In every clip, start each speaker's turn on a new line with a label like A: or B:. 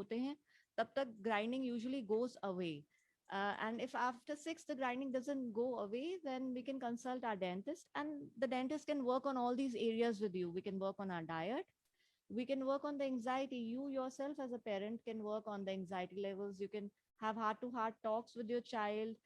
A: होते हैं तब तक grinding usually goes away. And if after 6 the grinding doesn't go away, then we can consult our dentist, and the dentist can work on all these areas with you. We can work on our diet, we can work on the anxiety. You yourself as a parent can work on the anxiety levels. You can have heart to heart talks with your child,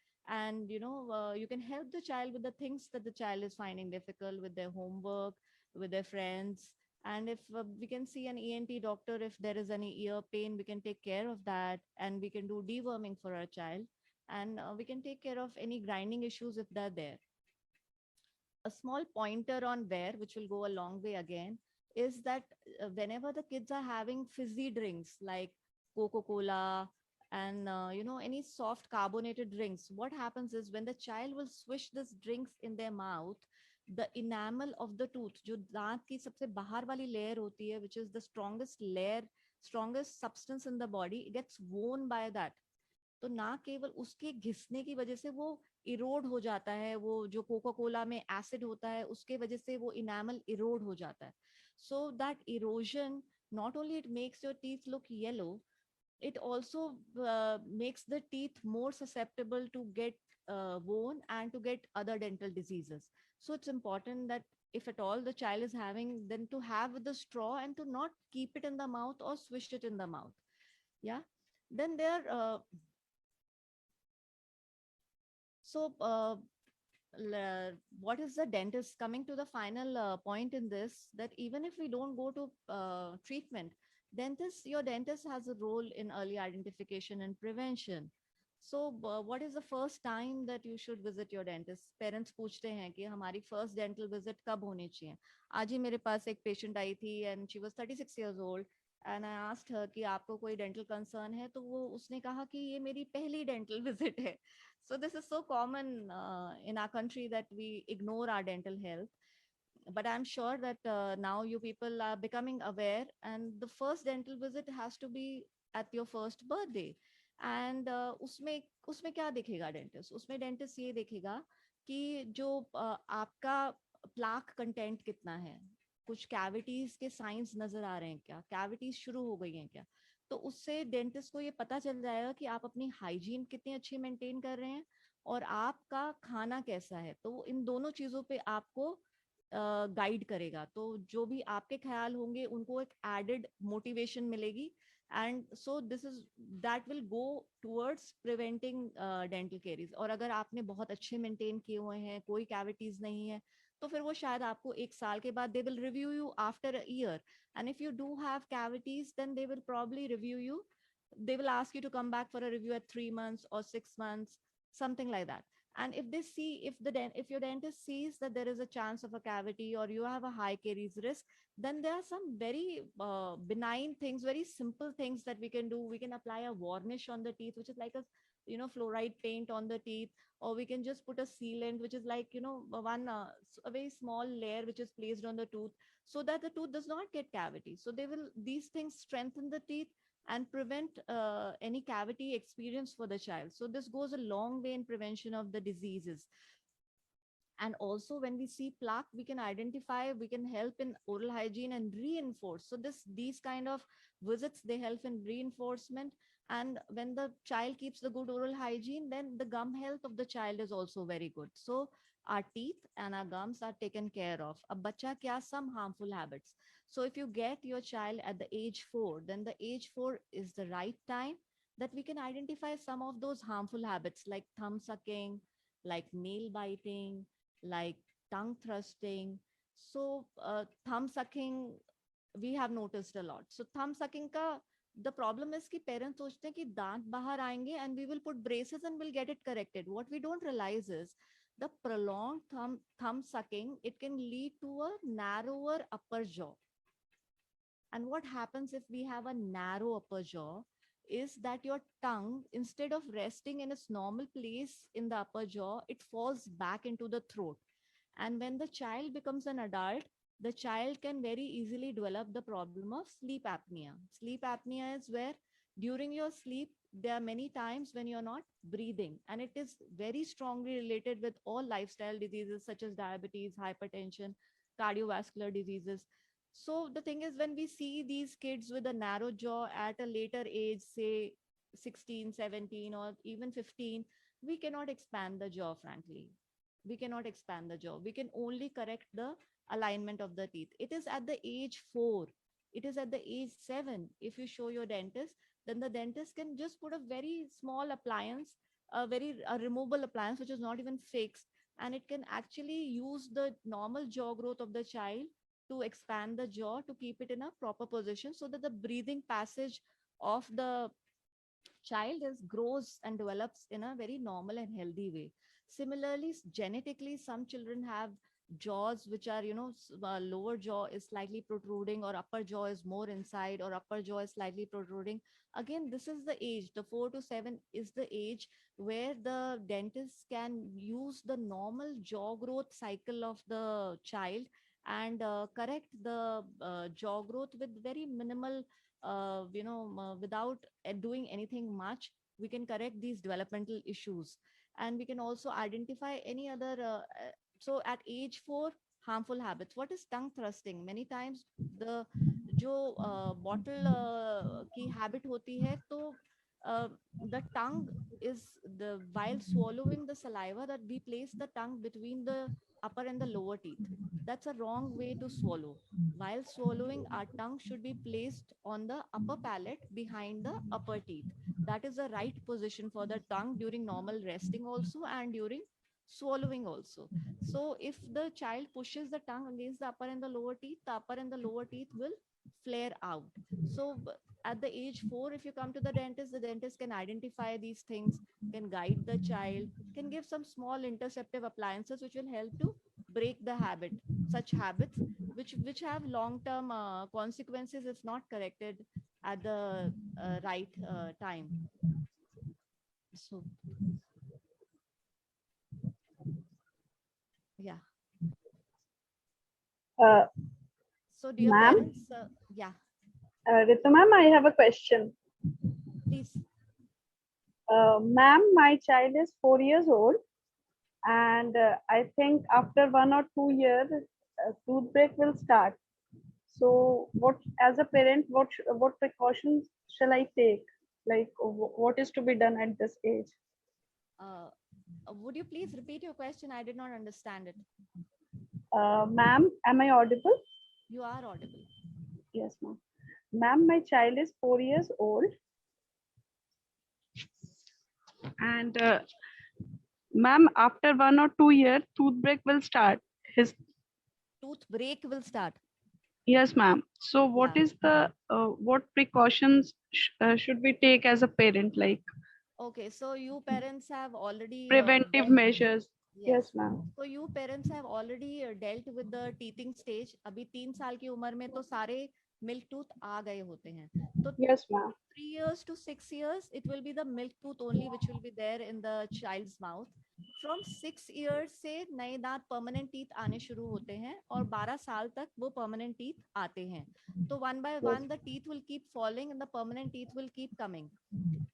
A: and you can help the child with the things that the child is finding difficult with their homework, with their friends. And if we can see an ENT doctor, if there is any ear pain, we can take care of that, and we can do deworming for our child, and we can take care of any grinding issues if they're there. A small pointer on wear, which will go a long way again, is that whenever the kids are having fizzy drinks like Coca-Cola and any soft carbonated drinks, what happens is when the child will swish these drinks in their mouth, the enamel of the tooth, जो दांत की सबसे बाहर वाली layer होती है, which is the strongest layer, strongest substance in the body, gets worn by that. तो ना केवल उसके घिसने की वजह से वो इरोड हो जाता है, वो जो कोका कोला में एसिड होता है उसके वजह से वो इनामल इरोड हो जाता है. So that erosion not only it makes your teeth look yellow, it also makes the teeth more susceptible to get worn and to get other dental diseases. So it's important that if at all the child is having, then to have the straw and to not keep it in the mouth or swish it in the mouth. Yeah. Then there so what is the dentist coming to the final point in this, that even if we don't go to treatment, your dentist has a role in early identification and prevention. So what is the first time that you should visit your dentist? Parents पूछते हैं कि हमारी first dental visit कब होनी चाहिए. आज ही मेरे पास एक patient आई थी and she was 36 years old, and I asked her कि आपको कोई dental concern है, तो वो उसने कहा कि ये मेरी पहली dental visit है. So this is so common in our country that we ignore our dental health. But I'm sure that now you people are becoming aware, and the first dental visit has to be at your first birthday. And उसमें उसमें क्या देखेगा dentist? उसमें dentist ये देखेगा कि जो आपका plaque content कितना है, कुछ cavities के signs नजर आ रहे हैं क्या, cavities शुरू हो गई हैं क्या. तो उससे डेंटिस्ट को ये पता चल जाएगा कि आप अपनी हाइजीन कितनी अच्छी मेंटेन कर रहे हैं और आपका खाना कैसा है. तो इन दोनों चीजों पे आपको गाइड करेगा. तो जो भी आपके ख्याल होंगे उनको एक एडेड मोटिवेशन मिलेगी, and so this is that will go towards preventing dental caries. और अगर आपने बहुत अच्छे मेंटेन किए हुए हैं, कोई कैविटीज नहीं है, तो फिर वो शायद आपको एक साल के बाद they will review you after a year. And if you do have cavities, then they will probably review you. They will ask you to come back for a review at 3 months or 6 months, something like that. And if they see, if your dentist sees that there is a chance of a cavity or you have a high caries risk, then there are some very benign things, very simple things that we can do. We can apply a varnish on the teeth, which is like a fluoride paint on the teeth, or we can just put a sealant, which is like one a very small layer which is placed on the tooth, so that the tooth does not get cavity. So these things strengthen the teeth and prevent any cavity experience for the child. So this goes a long way in prevention of the diseases. And also when we see plaque, we can identify, we can help in oral hygiene and reinforce. So these kind of visits, they help in reinforcement. And when the child keeps the good oral hygiene, then the gum health of the child is also very good. So our teeth and our gums are taken care of. Ab bacha kya, some harmful habits. So if you get your child at the age 4, then the age 4 is the right time that we can identify some of those harmful habits like thumb sucking, like nail biting, like tongue thrusting. So thumb sucking, we have noticed a lot. So thumb sucking ka, the problem is कि parents सोचते हैं कि दांत बाहर आएंगे and we will put braces and we'll get it corrected. What we don't realize is the prolonged thumb sucking, it can lead to a narrower upper jaw. And what happens if we have a narrow upper jaw is that your tongue, instead of resting in its normal place in the upper jaw, it falls back into the throat. And when the child becomes an adult, the child can very easily develop the problem of sleep apnea. Sleep apnea is where during your sleep, there are many times when you're not breathing, and it is very strongly related with all lifestyle diseases such as diabetes, hypertension, cardiovascular diseases. So the thing is, when we see these kids with a narrow jaw at a later age, say 16, 17, or even 15, we cannot expand the jaw, frankly. We cannot expand the jaw. We can only correct the alignment of the teeth. It is at the age 4, it is at the age 7. If you show your dentist, then the dentist can just put a very small appliance, a removable appliance, which is not even fixed, and it can actually use the normal jaw growth of the child to expand the jaw to keep it in a proper position so that the breathing passage of the child is grows and develops in a very normal and healthy way. Similarly, genetically, some children have jaws which are, lower jaw is slightly protruding, or upper jaw is more inside, or upper jaw is slightly protruding. Again, this is the age, the 4 to 7 is the age where the dentist can use the normal jaw growth cycle of the child and correct the jaw growth with very minimal, without doing anything much. We can correct these developmental issues, and we can also identify any other. So at age 4, harmful habits. What is tongue thrusting? Many times the जो bottle की habit होती है, तो the tongue is the while swallowing the saliva, that we place the tongue between the upper and the lower teeth. That's a wrong way to swallow. While swallowing, our tongue should be placed on the upper palate behind the upper teeth. That is the right position for the tongue during normal resting also, and during swallowing also. So if the child pushes the tongue against the upper and the lower teeth, the upper and the lower teeth will flare out. So at the age 4, if you come to the dentist can identify these things, can guide the child, can give some small interceptive appliances which will help to break the habit, such habits which have long term consequences if not corrected at the right time. So yeah.
B: Uh,
A: So dear
B: Ma'am,
A: parents, yeah,
B: Ritu ma'am, I have a question.
A: please.
B: Ma'am, my child is 4 years old, and I think after 1 or 2 years, tooth break will start. So, what as a parent, what precautions shall I take? Like, what is to be done at this age?
A: Uh, would you please repeat your question? I did not understand it.
B: Ma'am, am I audible?
A: You are audible.
B: Yes, ma'am. Ma'am, my child is 4 years old, and ma'am, after 1 or 2 years, tooth break will start. His
A: Tooth break will start.
B: Yes, ma'am. So, what
A: Yeah.
B: is the what precautions should we take as a parent, like
A: Okay. So you parents have already
B: preventive
A: dealt.
B: measures?
A: Yes.
B: Yes, ma'am.
A: So you parents have already dealt with the teething stage. अभी 3 साल की उम्र में तो सारे milk tooth आ गए होते हैं. तो
B: Yes, ma'am.
A: 3 years to 6 years, it will be the milk tooth only which will be there in the child's mouth. From 6 years से नए दांत permanent teeth आने शुरू होते हैं, और 12 साल तक वो permanent teeth आते हैं. तो one by
B: Yes.
A: one the teeth will keep falling and the permanent teeth will keep coming.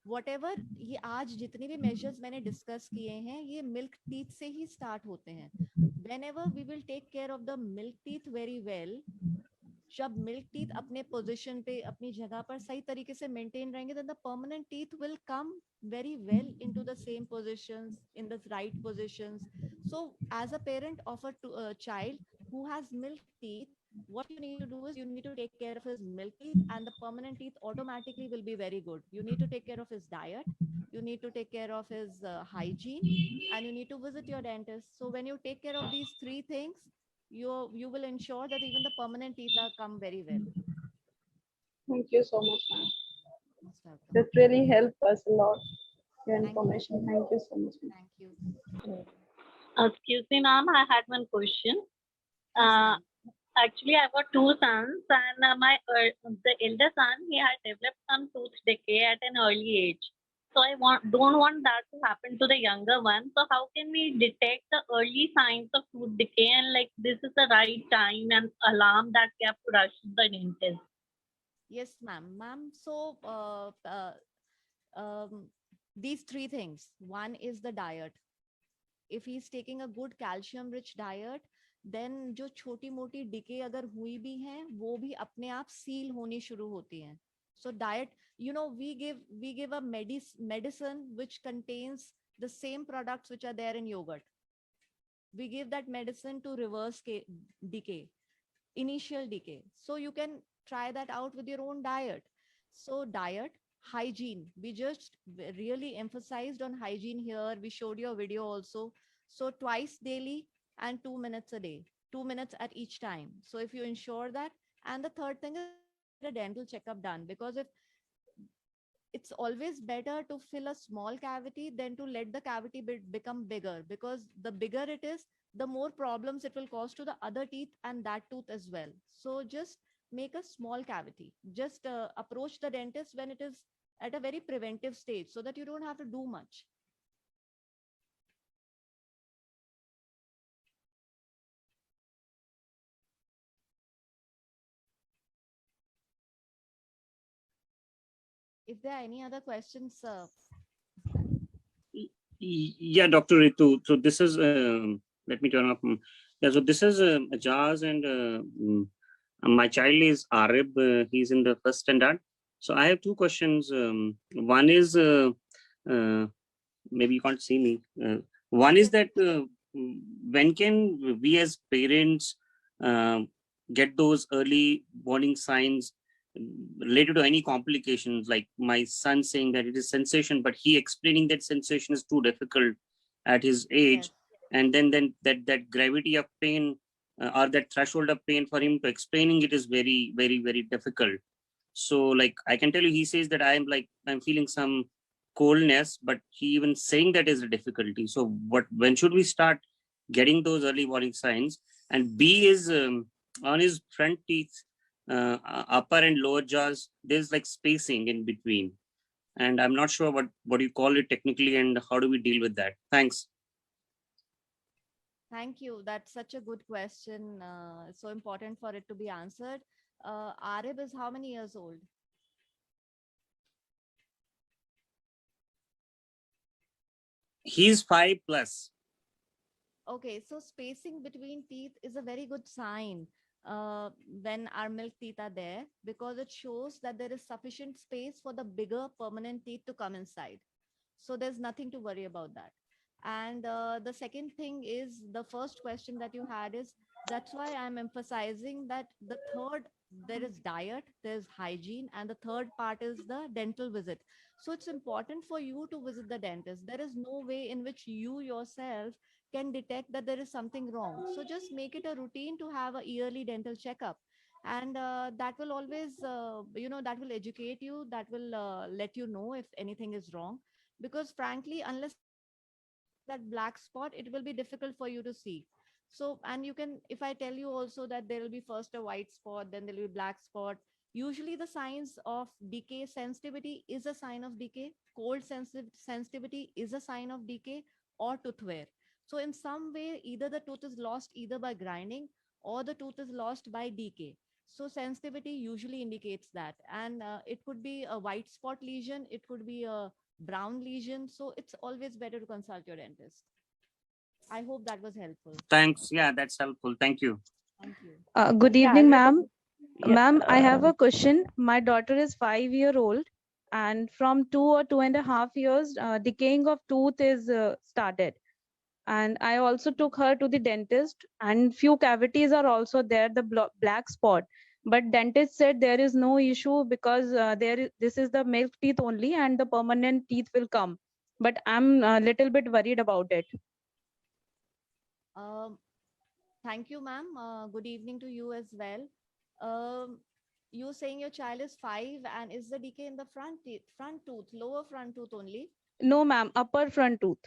A: Whatever ये आज जितने भी measures मैंने discuss किए हैं, ये milk teeth से ही start होते हैं. Whenever we will take care of the milk teeth very well, जब मिल्क टीथ अपने पोजीशन पे अपनी जगह पर सही तरीके से मेंटेन रहेंगे, then the permanent teeth will come very well into the same positions, in the right positions. So as a parent of a child who has milk teeth, what you need to do is you need to take care of his milk teeth, and the permanent teeth automatically will be very good. You need to take care of his diet, you need to take care of his hygiene, and you need to visit your dentist. So when you take care of these three things, you will ensure that even the permanent teeth are come very well.
B: Thank you so much, ma'am.
A: Most welcome.
B: That really helped us a lot. Your
A: Thank you.
B: information. Thank you so much, ma'am.
A: Thank you.
C: Excuse me, ma'am. I had one question.
A: Please, ma'am.
C: Actually, I got two sons, and the elder son, he had developed some tooth decay at an early age. So I don't want that to happen to the younger one. So how can we detect the early signs of tooth decay, and like this is the right time and alarm that we have to rush to the dentist?
A: Yes, ma'am. Ma'am, so these three things. One is the diet. If he's taking a good calcium rich diet, then जो छोटी मोटी decay अगर हुई भी हैं वो भी अपने आप seal होनी शुरू होती हैं. So diet, you know, we give a medicine which contains the same products which are there in yogurt. We give that medicine to reverse decay, initial decay. So you can try that out with your own diet. So diet, hygiene, we just really emphasized on hygiene here. We showed you a video also. So twice daily and 2 minutes a day, 2 minutes at each time. So if you ensure that, and the third thing is a dental checkup done, because if it's always better to fill a small cavity than to let the cavity become bigger, because the bigger it is, the more problems it will cause to the other teeth and that tooth as well. So just make a small cavity. Just approach the dentist when it is at a very preventive stage so that you don't have to do much. If there are any other questions,
D: Yeah, Dr. Ritu. So this is, let me turn up. Yeah, so this is Ajaz, and my child is Arib. He's in the first standard. So I have two questions. One is, maybe you can't see me. One is that when can we as parents get those early warning signs related to any complications, like my son saying that it is sensation, but he explaining that sensation is too difficult at his age.
A: yes.
D: And then that gravity of pain or that threshold of pain for him to explaining it is very, very, very difficult. So like I can tell you, he says that I'm feeling some coldness, but he even saying that is a difficulty. So when should we start getting those early warning signs? And B is on his front teeth, upper and lower jaws, there's like spacing in between. And I'm not sure what you call it technically and how do we deal with that? Thanks.
A: Thank you. That's such a good question. It's so important for it to be answered. Arib is how many years old?
D: He's 5+.
A: Okay, so spacing between teeth is a very good sign when our milk teeth are there, because it shows that there is sufficient space for the bigger permanent teeth to come inside. So there's nothing to worry about that. And the second thing is, the first question that you had is, that's why I'm emphasizing that the third, there is diet, there's hygiene, and the third part is the dental visit. So it's important for you to visit the dentist. There is no way in which you yourself can detect that there is something wrong. So just make it a routine to have a yearly dental checkup. And that will always, that will educate you, that will let you know if anything is wrong. Because frankly, unless that black spot, it will be difficult for you to see. So, and you can, if I tell you also that there will be first a white spot, then there will be black spot. Usually the signs of decay, sensitivity is a sign of decay, cold sensitivity is a sign of decay, or tooth wear. So in some way, either the tooth is lost either by grinding or the tooth is lost by decay. So sensitivity usually indicates that. And it could be a white spot lesion, it could be a brown lesion. So it's always better to consult your dentist. I hope that was helpful.
D: Thanks. Yeah, that's helpful. Thank you.
A: Thank you.
E: Good
B: Yeah,
E: evening,
B: you-
E: ma'am.
B: yeah.
E: Ma'am, I have a question. My daughter is 5 year old, and from 2 or 2.5 years, decaying of tooth is started. And I also took her to the dentist, and few cavities are also there, the black spot. But dentist said there is no issue because this is the milk teeth only, and the permanent teeth will come. But I'm a little bit worried about it.
A: Um, Thank you, ma'am. Good evening to you as well. You saying your child is 5, and is the decay in the front tooth, lower front tooth only?
E: No, ma'am, upper front tooth.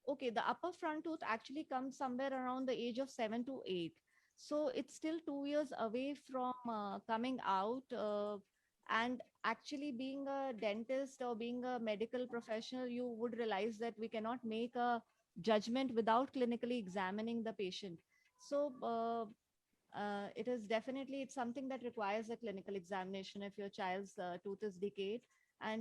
A: Okay, the upper front tooth actually comes somewhere around the age of 7 to 8. So it's still 2 years away from coming out. And actually, being a dentist or being a medical professional, you would realize that we cannot make a judgment without clinically examining the patient. So it is definitely, it's something that requires a clinical examination if your child's tooth is decayed. And